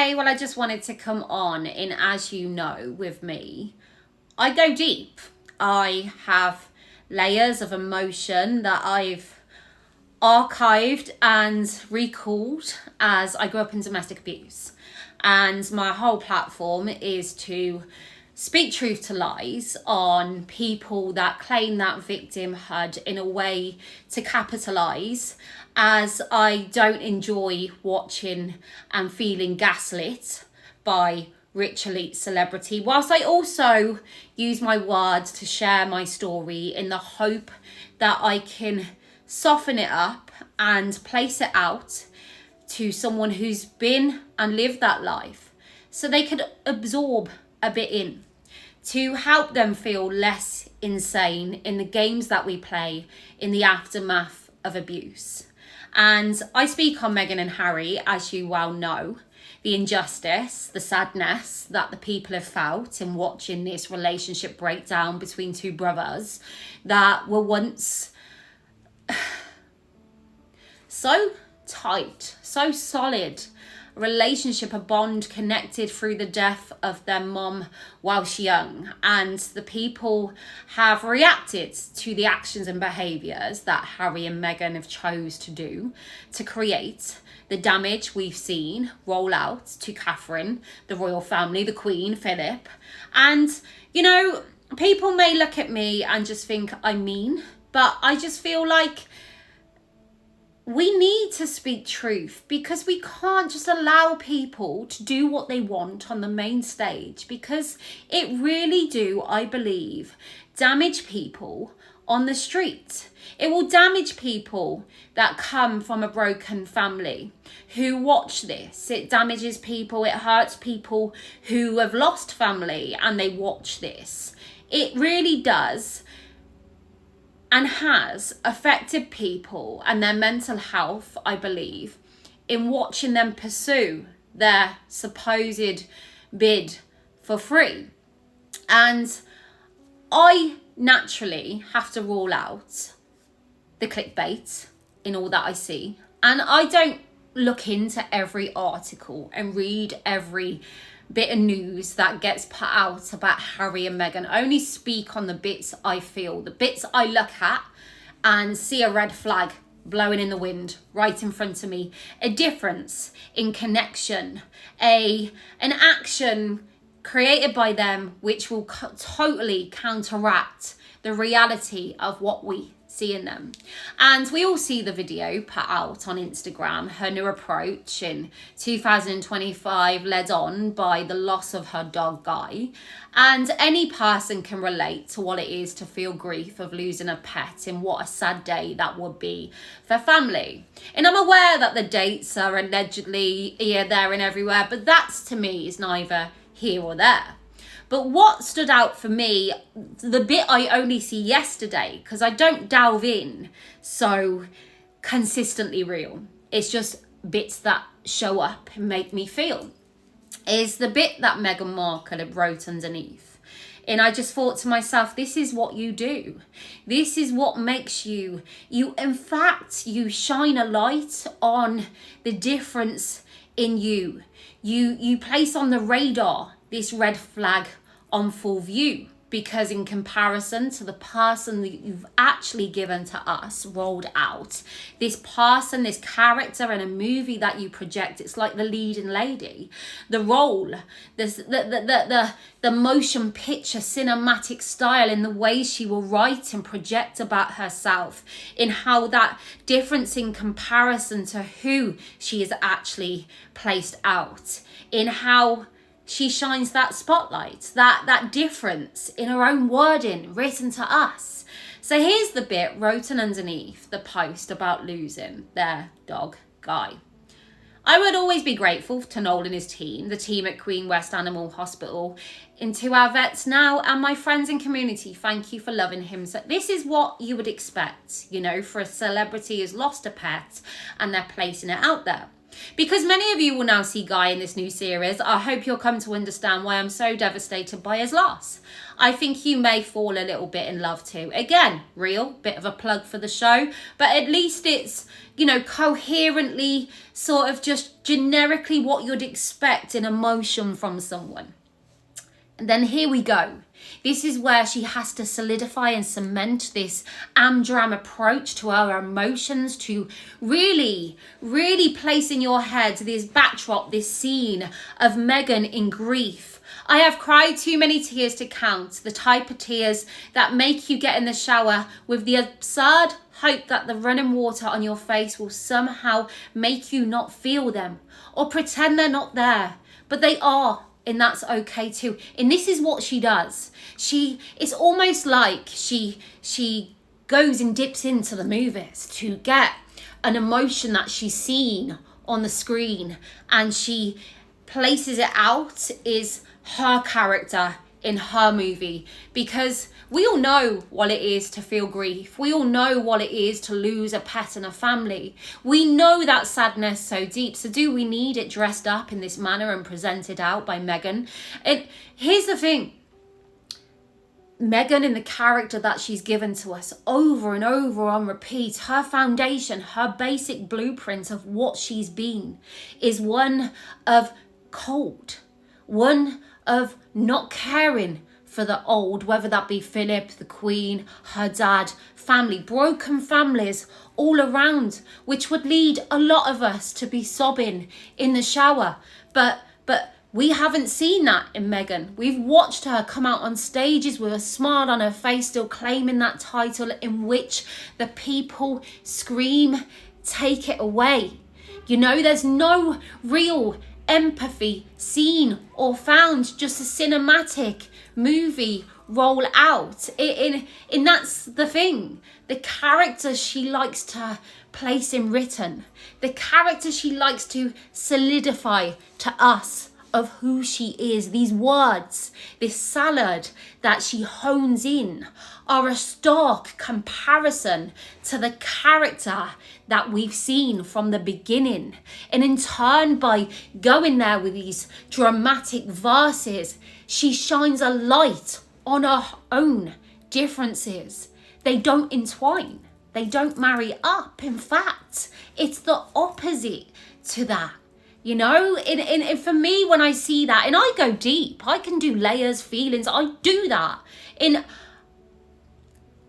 today, well, I just wanted to come on in, as you know, with me, I go deep. I have layers of emotion that I've archived and recalled as I grew up in domestic abuse. And my whole platform is to speak truth to lies on people that claim that victimhood in a way to capitalize, as I don't enjoy watching and feeling gaslit by rich elite celebrity, whilst I also use my words to share my story in the hope that I can soften it up and place it out to someone who's been and lived that life so they could absorb a bit in, to help them feel less insane in the games that we play in the aftermath of abuse. And I speak on Meghan and Harry, as you well know, the injustice, the sadness that the people have felt in watching this relationship breakdown between two brothers that were once so tight, so solid, a relationship, a bond connected through the death of their mom whilst young. And the people have reacted to the actions and behaviours that Harry and Meghan have chose to do to create the damage we've seen roll out to Catherine, the royal family, the Queen, Philip. And, you know, people may look at me and just think I'm mean, but I just feel like we need to speak truth, because we can't just allow people to do what they want on the main stage, because it really do, I believe, damage people on the street. It will damage people that come from a broken family who watch this. It damages people, it hurts people who have lost family and they watch this. It really does and has affected people and their mental health, I believe, in watching them pursue their supposed bid for free. And I naturally have to rule out the clickbait in all that I see. And I don't look into every article and read every bit of news that gets put out about Harry and Meghan. I only speak on the bits I feel, the bits I look at and see a red flag blowing in the wind right in front of me, a difference in connection, an action created by them which will totally counteract the reality of what we see in them. And we all see the video put out on Instagram, her new approach in 2025, led on by the loss of her dog Guy. And any person can relate to what it is to feel grief of losing a pet, and what a sad day that would be for family. And I'm aware that the dates are allegedly here, there and everywhere, but that's, to me, is neither here or there. But what stood out for me, the bit I only see yesterday, because I don't delve in so consistently real, it's just bits that show up and make me feel, is the bit that Meghan Markle had wrote underneath. And I just thought to myself, this is what you do. This is what makes you in fact, you shine a light on the difference in you. You place on the radar this red flag on full view, because in comparison to the person that you've actually given to us, rolled out, this person, this character in a movie that you project, it's like the leading lady, the role, the motion picture cinematic style in the way she will write and project about herself, in how that difference in comparison to who she is actually placed out, in how she shines that spotlight, that difference in her own wording written to us. So here's the bit written underneath the post about losing their dog, Guy. I would always be grateful to Noel and his team, the team at Queen West Animal Hospital, and to our vets now and my friends and community. Thank you for loving him. So this is what you would expect, you know, for a celebrity who's lost a pet and they're placing it out there. Because many of you will now see Guy in this new series, I hope you'll come to understand why I'm so devastated by his loss. I think you may fall a little bit in love too. Again, real, bit of a plug for the show, but at least it's, coherently, sort of just generically what you'd expect in emotion from someone. And then here we go. This is where she has to solidify and cement this Amdram approach to her emotions, to really, really place in your head this backdrop, this scene of Meghan in grief. I have cried too many tears to count, the type of tears that make you get in the shower with the absurd hope that the running water on your face will somehow make you not feel them or pretend they're not there, but they are. And that's okay too. And this is what she does. It's almost like she goes and dips into the movies to get an emotion that she's seen on the screen, and she places it out as her character in her movie, because we all know what it is to feel grief. We all know what it is to lose a pet and a family. We know that sadness so deep. So do we need it dressed up in this manner and presented out by Meghan? And here's the thing. Meghan, in the character that she's given to us over and over on repeat, her foundation, her basic blueprint of what she's been is one of cold, one of not caring for the old, whether that be Philip, the Queen, her dad, family, broken families all around, which would lead a lot of us to be sobbing in the shower. But we haven't seen that in Meghan. We've watched her come out on stages with a smile on her face, still claiming that title, in which the people scream, "Take it away." There's no real empathy seen or found, just a cinematic movie roll out. And that's the thing. The character she likes to place in written, the character she likes to solidify to us of who she is, these words, this salad that she hones in, are a stark comparison to the character that we've seen from the beginning. And in turn, by going there with these dramatic verses, she shines a light on her own differences. They don't entwine. They don't marry up. In fact, it's the opposite to that. And for me, when I see that, and I go deep, I can do layers, feelings, I do that. And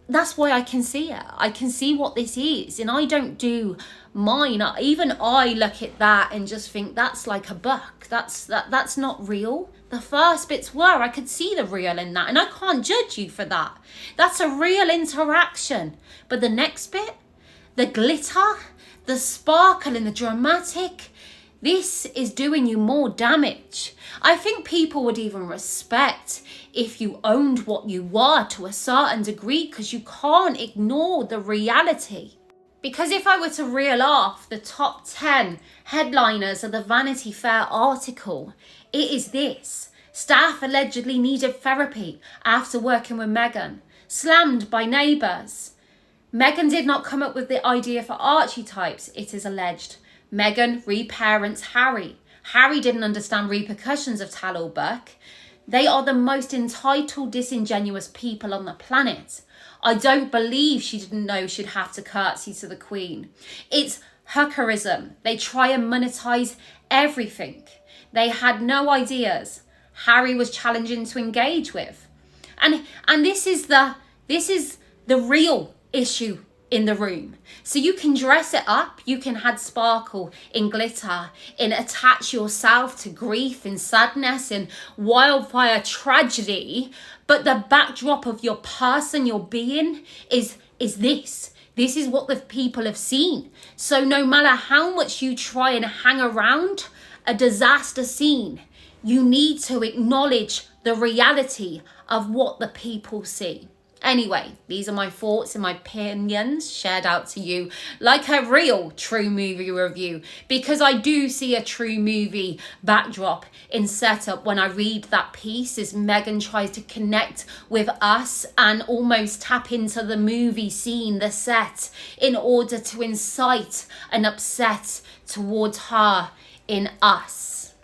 that's why I can see it. I can see what this is, and I don't do mine. Even I look at that and just think that's like a book. That's not real. The first bits were, I could see the real in that, and I can't judge you for that. That's a real interaction. But the next bit, the glitter, the sparkle and the dramatic, this is doing you more damage. I think people would even respect if you owned what you were to a certain degree, because you can't ignore the reality. Because if I were to reel off the top 10 headliners of the Vanity Fair article, it is this: staff allegedly needed therapy after working with Meghan, slammed by neighbours. Meghan did not come up with the idea for archetypes, it is alleged. Meghan reparents Harry. Harry didn't understand repercussions of Tal Buck. They are the most entitled, disingenuous people on the planet. I don't believe she didn't know she'd have to curtsy to the Queen. It's hookerism. They try and monetize everything. They had no ideas Harry was challenging to engage with. And this is the real issue in the room. So you can dress it up, you can add sparkle in glitter and attach yourself to grief and sadness and wildfire tragedy, but the backdrop of your person, your being is this. This is what the people have seen. So no matter how much you try and hang around a disaster scene, you need to acknowledge the reality of what the people see. Anyway, these are my thoughts and my opinions shared out to you like a real true movie review, because I do see a true movie backdrop in setup when I read that piece as Meghan tries to connect with us and almost tap into the movie scene, the set, in order to incite an upset towards her in us.